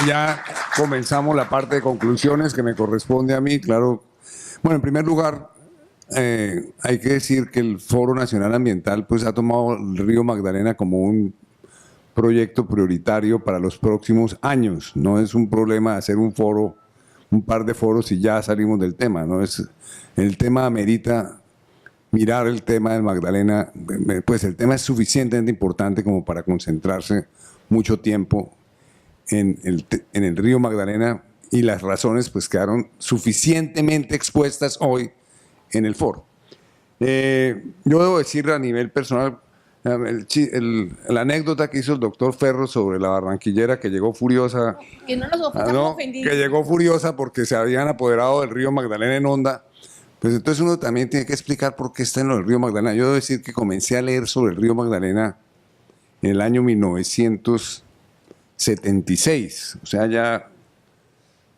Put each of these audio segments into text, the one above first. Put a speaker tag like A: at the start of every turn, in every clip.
A: ya comenzamos la parte de conclusiones que me corresponde a mí, claro. Bueno, en primer lugar, hay que decir que el Foro Nacional Ambiental pues, ha tomado el río Magdalena como un proyecto prioritario para los próximos años. No es un problema hacer un foro, un par de foros y ya salimos del tema. ¿No? El tema amerita mirar el tema del Magdalena, pues el tema es suficientemente importante como para concentrarse mucho tiempo en el río Magdalena, y las razones pues quedaron suficientemente expuestas hoy en el foro. Yo debo decir a nivel personal, la anécdota que hizo el doctor Ferro sobre la barranquillera que llegó furiosa,
B: que no nos ofendamos ofendidos,
A: que llegó furiosa porque se habían apoderado del río Magdalena en Honda, pues entonces uno también tiene que explicar por qué está en el río Magdalena. Yo debo decir que comencé a leer sobre el río Magdalena en el año 1976, o sea, ya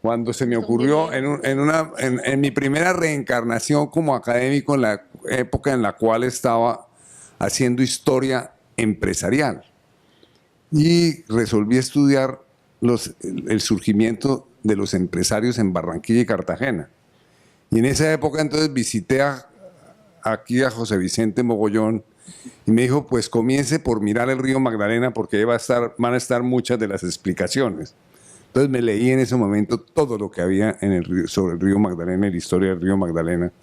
A: cuando se me ocurrió en mi primera reencarnación como académico, en la época en la cual estaba haciendo historia empresarial, y resolví estudiar el surgimiento de los empresarios en Barranquilla y Cartagena. Y en esa época entonces visité aquí a José Vicente Mogollón y me dijo, pues comience por mirar el río Magdalena porque ahí van a estar muchas de las explicaciones. Entonces me leí en ese momento todo lo que había sobre el río Magdalena y la historia del río Magdalena,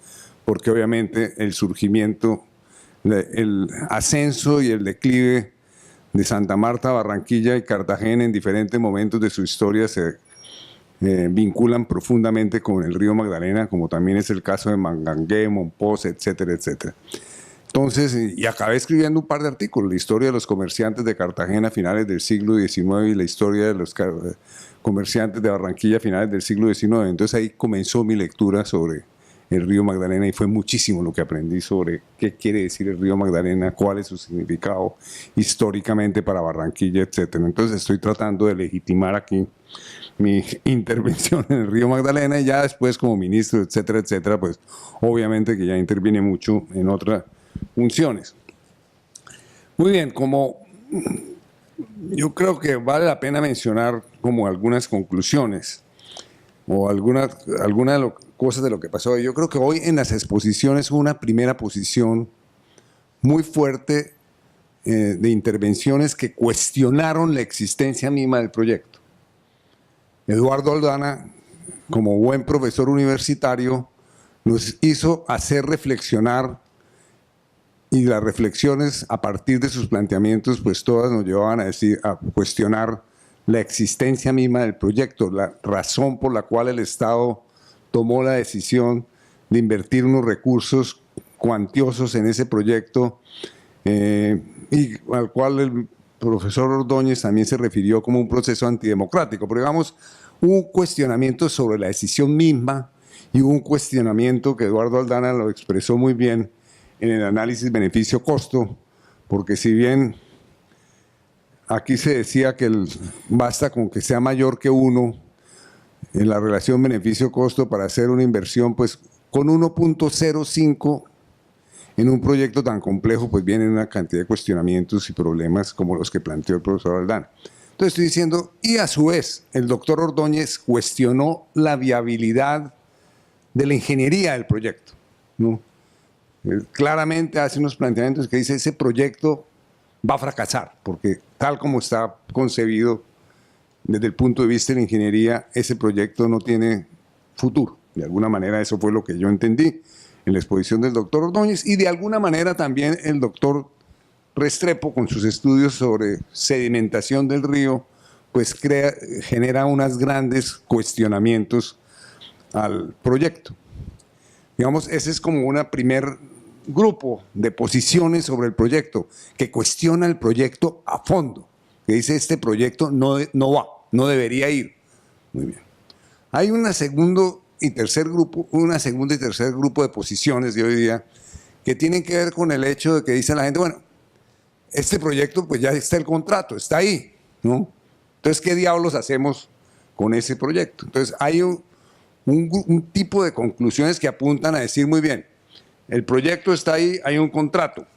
A: porque obviamente el surgimiento, el ascenso y el declive de Santa Marta, Barranquilla y Cartagena en diferentes momentos de su historia se vinculan profundamente con el río Magdalena, como también es el caso de Mangangué, Mompox, etcétera, etcétera. Entonces, y acabé escribiendo un par de artículos, la historia de los comerciantes de Cartagena a finales del siglo XIX y la historia de los comerciantes de Barranquilla a finales del siglo XIX. Entonces ahí comenzó mi lectura sobre el río Magdalena y fue muchísimo lo que aprendí sobre qué quiere decir el río Magdalena, cuál es su significado históricamente para Barranquilla, etcétera. Entonces estoy tratando de legitimar aquí mi intervención en el río Magdalena y ya después como ministro, etcétera, etcétera, pues obviamente que ya interviene mucho en otras funciones. Muy bien, como yo creo que vale la pena mencionar como algunas conclusiones o algunas cosas de lo que pasó. Yo creo que hoy en las exposiciones hubo una primera posición muy fuerte de intervenciones que cuestionaron la existencia misma del proyecto. Eduardo Aldana, como buen profesor universitario, nos hizo hacer reflexionar, y las reflexiones a partir de sus planteamientos pues todas nos llevaban a cuestionar la existencia misma del proyecto, la razón por la cual el Estado tomó la decisión de invertir unos recursos cuantiosos en ese proyecto, y al cual el profesor Ordóñez también se refirió como un proceso antidemocrático. Pero digamos, hubo un cuestionamiento sobre la decisión misma y hubo un cuestionamiento que Eduardo Aldana lo expresó muy bien en el análisis beneficio-costo, porque si bien aquí se decía que basta con que sea mayor que 1 en la relación beneficio-costo para hacer una inversión, pues con 1.05 en un proyecto tan complejo, pues vienen una cantidad de cuestionamientos y problemas como los que planteó el profesor Aldana. Entonces estoy diciendo, y a su vez, el doctor Ordóñez cuestionó la viabilidad de la ingeniería del proyecto, ¿no? Claramente hace unos planteamientos que dice ese proyecto va a fracasar, porque tal como está concebido desde el punto de vista de la ingeniería, ese proyecto no tiene futuro. De alguna manera eso fue lo que yo entendí en la exposición del doctor Ordóñez, y de alguna manera también el doctor Restrepo con sus estudios sobre sedimentación del río, pues genera unos grandes cuestionamientos al proyecto. Digamos, ese es como un primer grupo de posiciones sobre el proyecto, que cuestiona el proyecto a fondo, que dice este proyecto no va, no debería ir. Muy bien. Hay una segunda y tercer grupo de posiciones de hoy día que tienen que ver con el hecho de que dice la gente, bueno, este proyecto pues ya está el contrato, está ahí, ¿no? Entonces, ¿qué diablos hacemos con ese proyecto? Entonces, hay un tipo de conclusiones que apuntan a decir, muy bien, el proyecto está ahí, hay un contrato,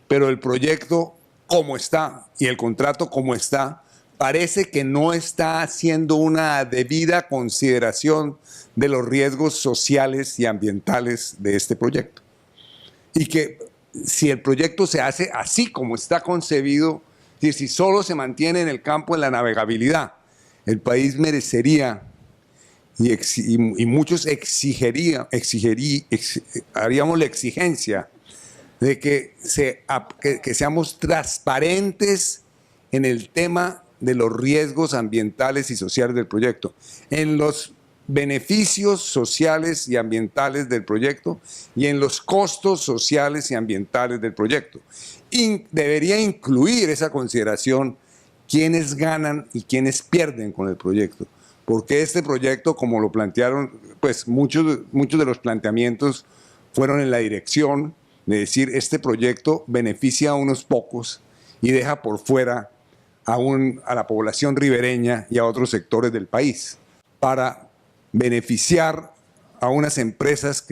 A: pero el proyecto como está y el contrato como está parece que no está haciendo una debida consideración de los riesgos sociales y ambientales de este proyecto. Y que si el proyecto se hace así como está concebido, es decir, si solo se mantiene en el campo de la navegabilidad, el país merecería y muchos haríamos la exigencia de que seamos transparentes en el tema de los riesgos ambientales y sociales del proyecto, en los beneficios sociales y ambientales del proyecto y en los costos sociales y ambientales del proyecto. Debería incluir esa consideración quiénes ganan y quiénes pierden con el proyecto, porque este proyecto, como lo plantearon, pues muchos de los planteamientos fueron en la dirección de decir este proyecto beneficia a unos pocos y deja por fuera a la población ribereña y a otros sectores del país, para beneficiar a unas empresas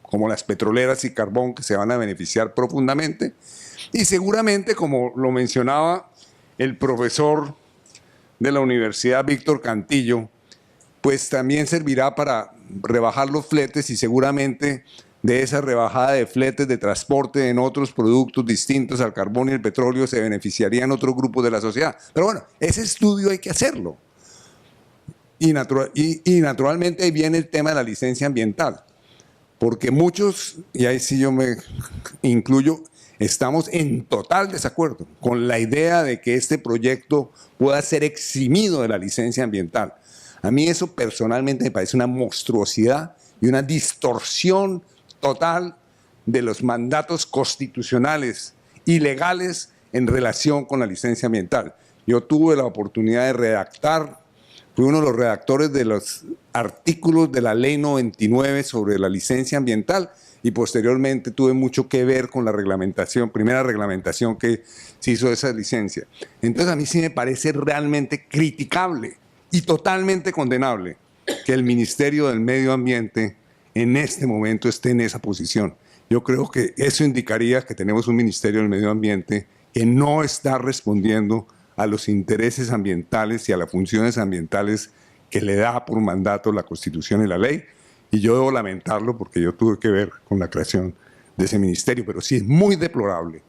A: como las petroleras y carbón, que se van a beneficiar profundamente, y seguramente, como lo mencionaba el profesor de la Universidad Víctor Cantillo, pues también servirá para rebajar los fletes y seguramente de esa rebajada de fletes de transporte en otros productos distintos al carbón y el petróleo se beneficiarían otros grupos de la sociedad. Pero bueno, ese estudio hay que hacerlo. Y naturalmente ahí viene el tema de la licencia ambiental, porque muchos, y ahí sí yo me incluyo, estamos en total desacuerdo con la idea de que este proyecto pueda ser eximido de la licencia ambiental. A mí eso personalmente me parece una monstruosidad y una distorsión total de los mandatos constitucionales y legales en relación con la licencia ambiental. Yo tuve la oportunidad de redactar, fui uno de los redactores de los artículos de la Ley 99 sobre la licencia ambiental y posteriormente tuve mucho que ver con la reglamentación, primera reglamentación que se hizo de esa licencia. Entonces a mí sí me parece realmente criticable y totalmente condenable que el Ministerio del Medio Ambiente en este momento esté en esa posición. Yo creo que eso indicaría que tenemos un Ministerio del Medio Ambiente que no está respondiendo a los intereses ambientales y a las funciones ambientales que le da por mandato la Constitución y la ley. Y yo debo lamentarlo porque yo tuve que ver con la creación de ese ministerio, pero sí es muy deplorable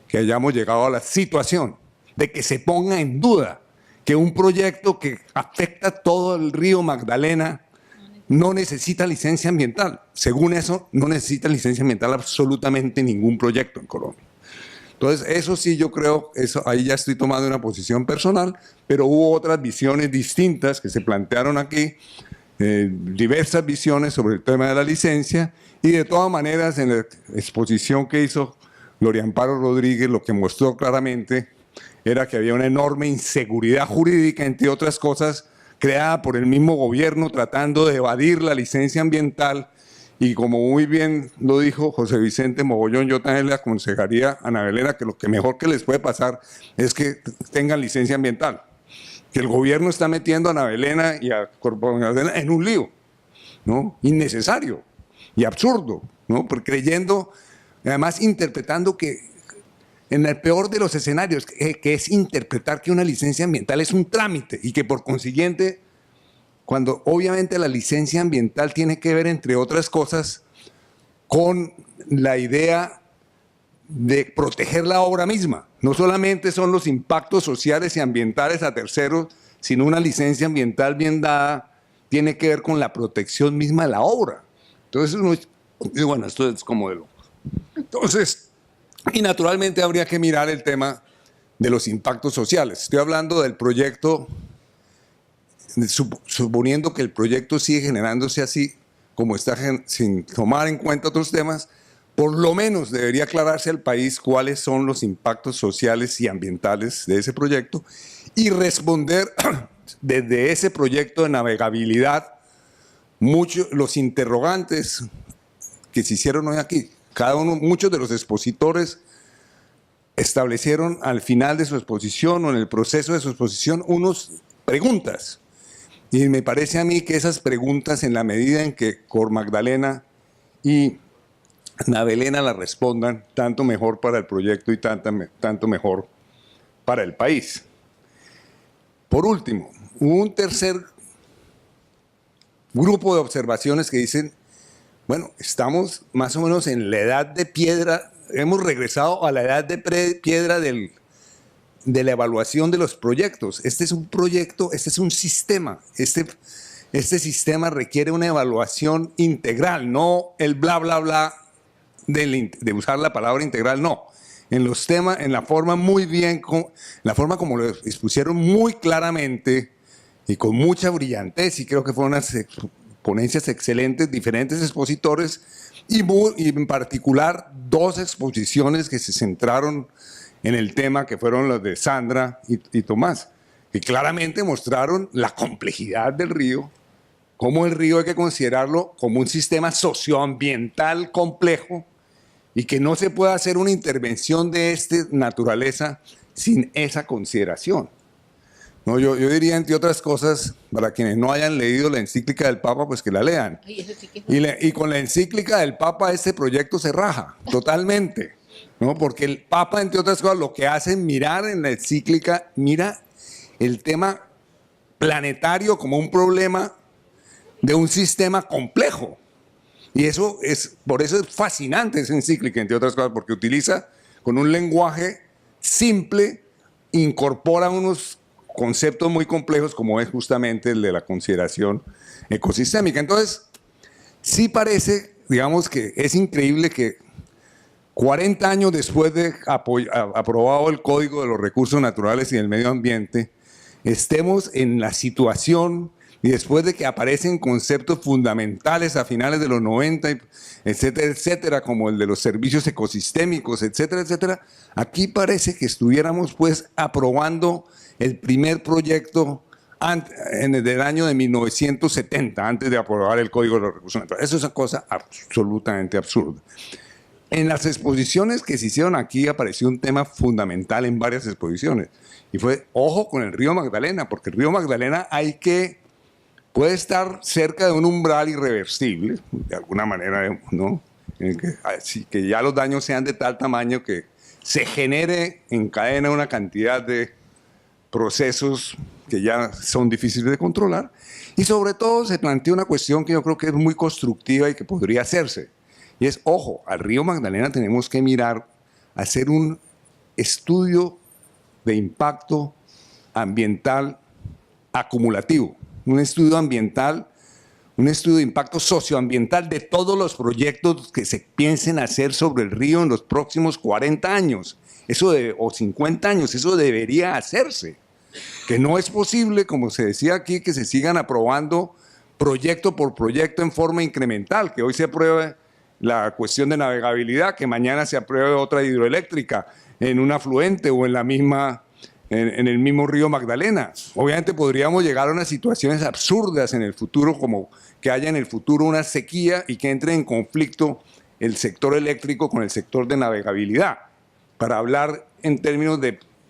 A: que hayamos llegado a la situación de que se ponga en duda que un proyecto que afecta todo el río Magdalena no necesita licencia ambiental. Según eso, no necesita licencia ambiental absolutamente ningún proyecto en Colombia. Entonces, eso sí yo creo, ahí ya estoy tomando una posición personal, pero hubo otras visiones distintas que se plantearon aquí, diversas visiones sobre el tema de la licencia, y de todas maneras en la exposición que hizo Gloria Amparo Rodríguez lo que mostró claramente era que había una enorme inseguridad jurídica, entre otras cosas, creada por el mismo gobierno tratando de evadir la licencia ambiental. Y como muy bien lo dijo José Vicente Mogollón, yo también le aconsejaría a Ana Belén que lo que mejor que les puede pasar es que tengan licencia ambiental. Que el gobierno está metiendo a Ana Belén y a Corporación en un lío, ¿no? Innecesario y absurdo, ¿no? Porque creyendo, además interpretando que en el peor de los escenarios, que es interpretar que una licencia ambiental es un trámite y que por consiguiente, cuando obviamente la licencia ambiental tiene que ver, entre otras cosas, con la idea de proteger la obra misma. No solamente son los impactos sociales y ambientales a terceros, sino una licencia ambiental bien dada tiene que ver con la protección misma de la obra. Entonces, bueno, esto es como de loco. Entonces, y naturalmente habría que mirar el tema de los impactos sociales. Estoy hablando del proyecto, suponiendo que el proyecto sigue generándose así, como está, sin tomar en cuenta otros temas, por lo menos debería aclararse al país cuáles son los impactos sociales y ambientales de ese proyecto y responder desde ese proyecto de navegabilidad los interrogantes que se hicieron hoy aquí. Muchos de los expositores establecieron al final de su exposición o en el proceso de su exposición unas preguntas. Y me parece a mí que esas preguntas, en la medida en que Cor Magdalena y Ana Belén las respondan, tanto mejor para el proyecto y tanto mejor para el país. Por último, hubo un tercer grupo de observaciones que dicen, bueno, estamos más o menos en la edad de piedra, hemos regresado a la edad de piedra de la evaluación de los proyectos. Este es un proyecto, este es un sistema, este sistema requiere una evaluación integral, no el bla, bla, bla de usar la palabra integral, no. En los temas, en la forma muy bien, la forma como lo expusieron muy claramente y con mucha brillantez, y creo que fueron unas ponencias excelentes, diferentes expositores, y en particular dos exposiciones que se centraron en el tema, que fueron las de Sandra y Tomás, que claramente mostraron la complejidad del río, cómo el río hay que considerarlo como un sistema socioambiental complejo y que no se puede hacer una intervención de esta naturaleza sin esa consideración. No, yo diría, entre otras cosas, para quienes no hayan leído la encíclica del Papa, pues que la lean. Ay, eso sí que es... y con la encíclica del Papa este proyecto se raja totalmente, ¿no? Porque el Papa, entre otras cosas, lo que hace es mirar en la encíclica, mira el tema planetario como un problema de un sistema complejo. Y eso es, por eso es fascinante esa encíclica, entre otras cosas, porque utiliza con un lenguaje simple, incorpora unos conceptos muy complejos como es justamente el de la consideración ecosistémica. Entonces, sí parece, digamos que es increíble que 40 años después de aprobado el Código de los Recursos Naturales y del Medio Ambiente, estemos en la situación y después de que aparecen conceptos fundamentales a finales de los 90, etcétera, etcétera, como el de los servicios ecosistémicos, etcétera, etcétera, aquí parece que estuviéramos pues aprobando el primer proyecto en el año de 1970, antes de aprobar el Código de los Recursos Naturales. Eso es una cosa absolutamente absurda. En las exposiciones que se hicieron aquí apareció un tema fundamental en varias exposiciones, y fue, ojo con el río Magdalena, porque el río Magdalena puede estar cerca de un umbral irreversible, de alguna manera, ¿no? Así que ya los daños sean de tal tamaño que se genere en cadena una cantidad de procesos que ya son difíciles de controlar, y sobre todo se plantea una cuestión que yo creo que es muy constructiva y que podría hacerse, y es, ojo, al río Magdalena tenemos que mirar, hacer un estudio de impacto ambiental acumulativo, un estudio ambiental, un estudio de impacto socioambiental de todos los proyectos que se piensen hacer sobre el río en los próximos 40 años, o 50 años, eso debería hacerse. Que no es posible, como se decía aquí, que se sigan aprobando proyecto por proyecto en forma incremental, que hoy se apruebe la cuestión de navegabilidad, que mañana se apruebe otra hidroeléctrica en un afluente o en el mismo río Magdalena. Obviamente podríamos llegar a unas situaciones absurdas en el futuro, como que haya en el futuro una sequía y que entre en conflicto el sector eléctrico con el sector de navegabilidad, para hablar en términos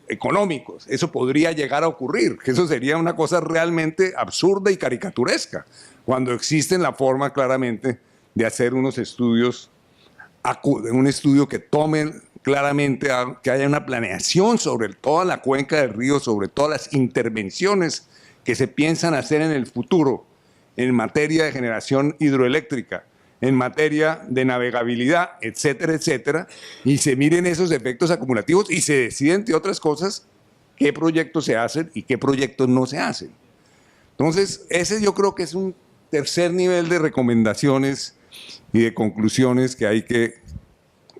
A: económicos. Eso podría llegar a ocurrir, que eso sería una cosa realmente absurda y caricaturesca, cuando existe la forma claramente de hacer unos estudios, un estudio que tome claramente, que haya una planeación sobre toda la cuenca del río, sobre todas las intervenciones que se piensan hacer en el futuro en materia de generación hidroeléctrica, en materia de navegabilidad, etcétera, etcétera, y se miren esos efectos acumulativos y se decide, entre otras cosas, qué proyectos se hacen y qué proyectos no se hacen. Entonces, ese yo creo que es un tercer nivel de recomendaciones y de conclusiones que hay que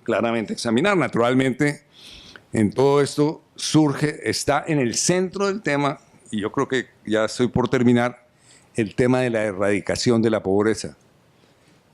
A: claramente examinar. Naturalmente, en todo esto está en el centro del tema, y yo creo que ya estoy por terminar, el tema de la erradicación de la pobreza.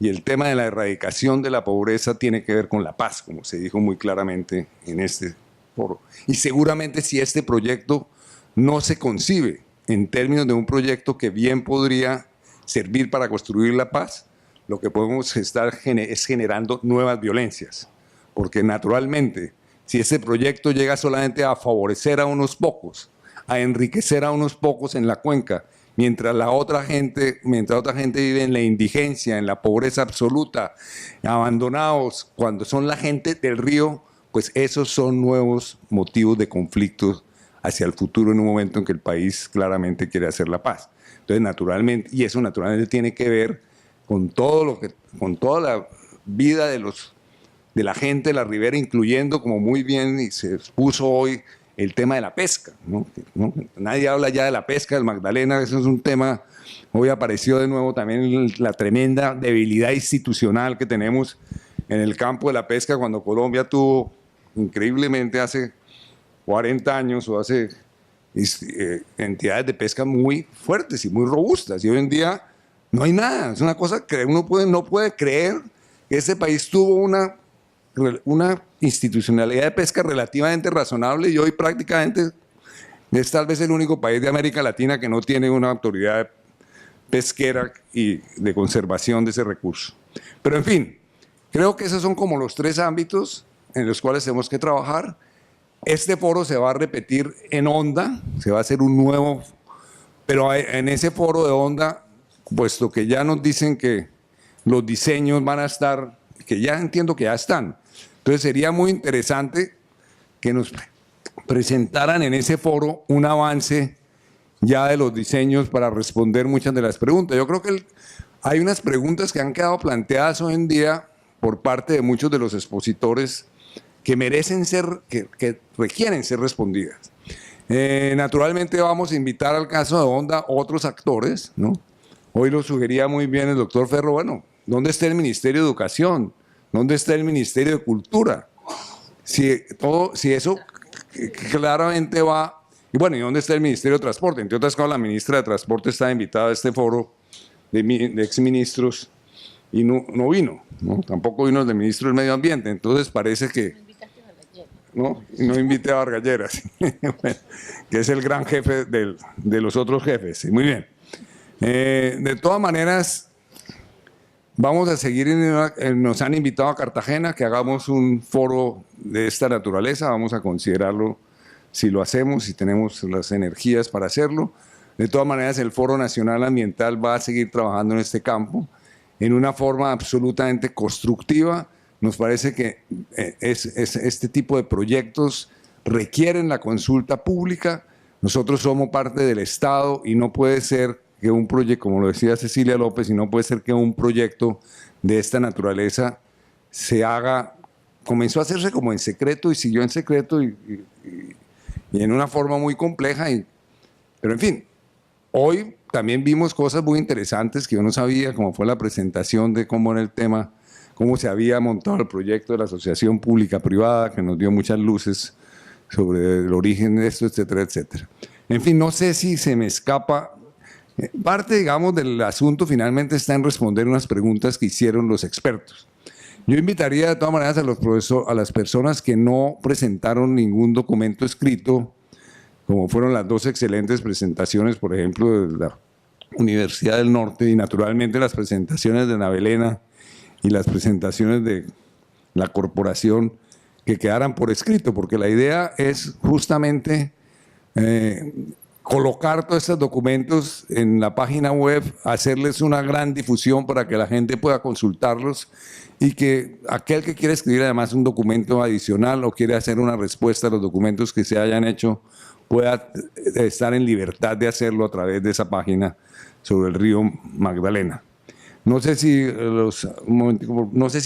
A: Y el tema de la erradicación de la pobreza tiene que ver con la paz, como se dijo muy claramente en este foro. Y seguramente si este proyecto no se concibe en términos de un proyecto que bien podría servir para construir la paz, lo que podemos estar es generando nuevas violencias. Porque naturalmente, si ese proyecto llega solamente a favorecer a unos pocos, a enriquecer a unos pocos en la cuenca, mientras otra gente vive en la indigencia, en la pobreza absoluta, abandonados, cuando son la gente del río, pues esos son nuevos motivos de conflictos hacia el futuro en un momento en que el país claramente quiere hacer la paz. Entonces, naturalmente, y eso naturalmente tiene que ver con con toda la vida de la gente de la ribera, incluyendo, como muy bien y se expuso hoy, el tema de la pesca, ¿no? Nadie habla ya de la pesca del Magdalena, eso es un tema, hoy apareció de nuevo también la tremenda debilidad institucional que tenemos en el campo de la pesca, cuando Colombia tuvo increíblemente hace 40 años o hace entidades de pesca muy fuertes y muy robustas, y hoy en día no hay nada. Es una cosa que uno no puede creer que este país tuvo una institucionalidad de pesca relativamente razonable, y hoy prácticamente es tal vez el único país de América Latina que no tiene una autoridad pesquera y de conservación de ese recurso. Pero en fin, creo que esos son como los 3 ámbitos en los cuales tenemos que trabajar. Este foro se va a repetir en Honda, se va a hacer un nuevo, pero en ese foro de Honda, puesto que ya nos dicen que los diseños van a estar, que ya entiendo que ya están, entonces sería muy interesante que nos presentaran en ese foro un avance ya de los diseños para responder muchas de las preguntas. Yo creo que hay unas preguntas que han quedado planteadas hoy en día por parte de muchos de los expositores que merecen que requieren ser respondidas. Naturalmente vamos a invitar al caso de Honda otros actores, ¿no? Hoy lo sugería muy bien el doctor Ferro, bueno, ¿dónde está el Ministerio de Educación? ¿Dónde está el Ministerio de Cultura? Si eso claramente va... Y bueno, ¿y dónde está el Ministerio de Transporte? Entre otras cosas, la ministra de Transporte está invitada a este foro de exministros y no vino, ¿no? Tampoco vino el ministro del Medio Ambiente, entonces parece que... No invité a Vargalleras, bueno, que es el gran jefe de los otros jefes. Muy bien. De todas maneras, vamos a seguir, nos han invitado a Cartagena que hagamos un foro de esta naturaleza, vamos a considerarlo si lo hacemos, si tenemos las energías para hacerlo. De todas maneras, el Foro Nacional Ambiental va a seguir trabajando en este campo en una forma absolutamente constructiva. Nos parece que este tipo de proyectos requieren la consulta pública. Nosotros somos parte del Estado y no puede ser que un proyecto, como lo decía Cecilia López, y no puede ser que un proyecto de esta naturaleza se haga, comenzó a hacerse como en secreto y siguió en secreto y en una forma muy compleja. Pero en fin, hoy también vimos cosas muy interesantes que yo no sabía, como fue la presentación de cómo era el tema, cómo se había montado el proyecto de la asociación pública-privada, que nos dio muchas luces sobre el origen de esto, etcétera, etcétera. En fin, no sé si se me escapa. Parte, digamos, del asunto finalmente está en responder unas preguntas que hicieron los expertos. Yo invitaría de todas maneras a las personas que no presentaron ningún documento escrito, como fueron las 2 excelentes presentaciones, por ejemplo, de la Universidad del Norte, y naturalmente las presentaciones de Navelena y las presentaciones de la corporación, que quedaran por escrito, porque la idea es justamente colocar todos estos documentos en la página web, hacerles una gran difusión para que la gente pueda consultarlos, y que aquel que quiere escribir además un documento adicional o quiere hacer una respuesta a los documentos que se hayan hecho, pueda estar en libertad de hacerlo a través de esa página sobre el río Magdalena. No sé si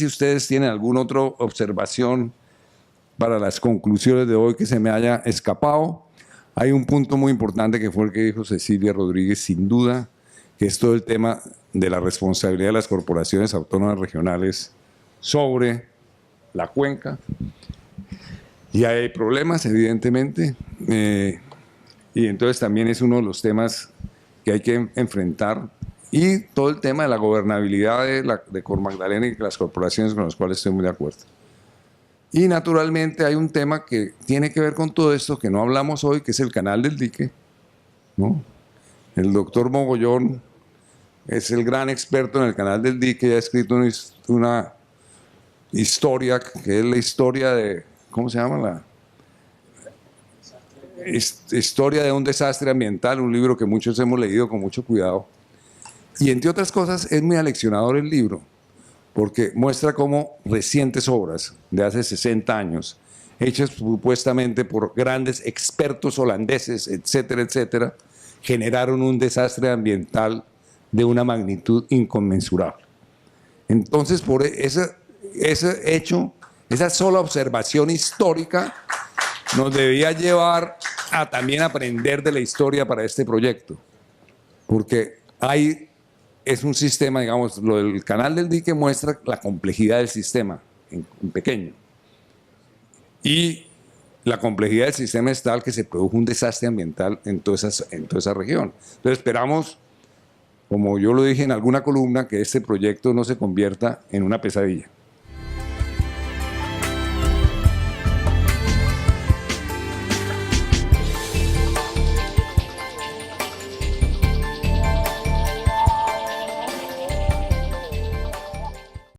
A: ustedes tienen alguna otra observación para las conclusiones de hoy que se me haya escapado. Hay un punto muy importante que fue el que dijo Cecilia Rodríguez, sin duda, que es todo el tema de la responsabilidad de las corporaciones autónomas regionales sobre la cuenca. Y hay problemas, evidentemente, y entonces también es uno de los temas que hay que enfrentar, y todo el tema de la gobernabilidad de Cor Magdalena y las corporaciones, con las cuales estoy muy de acuerdo. Y naturalmente hay un tema que tiene que ver con todo esto, que no hablamos hoy, que es el canal del dique, ¿no? El doctor Mogollón es el gran experto en el canal del dique y ha escrito una historia, que es la historia de, ¿cómo se llama? La historia de un desastre ambiental, un libro que muchos hemos leído con mucho cuidado. Y entre otras cosas es muy aleccionador el libro, porque muestra cómo recientes obras de hace 60 años hechas supuestamente por grandes expertos holandeses, etcétera, etcétera, generaron un desastre ambiental de una magnitud inconmensurable. Entonces, por ese hecho, esa sola observación histórica nos debía llevar a también aprender de la historia para este proyecto, porque es un sistema, digamos, lo del canal del dique muestra la complejidad del sistema en pequeño. Y la complejidad del sistema es tal que se produjo un desastre ambiental en toda esa región. Entonces esperamos, como yo lo dije en alguna columna, que este proyecto no se convierta en una pesadilla.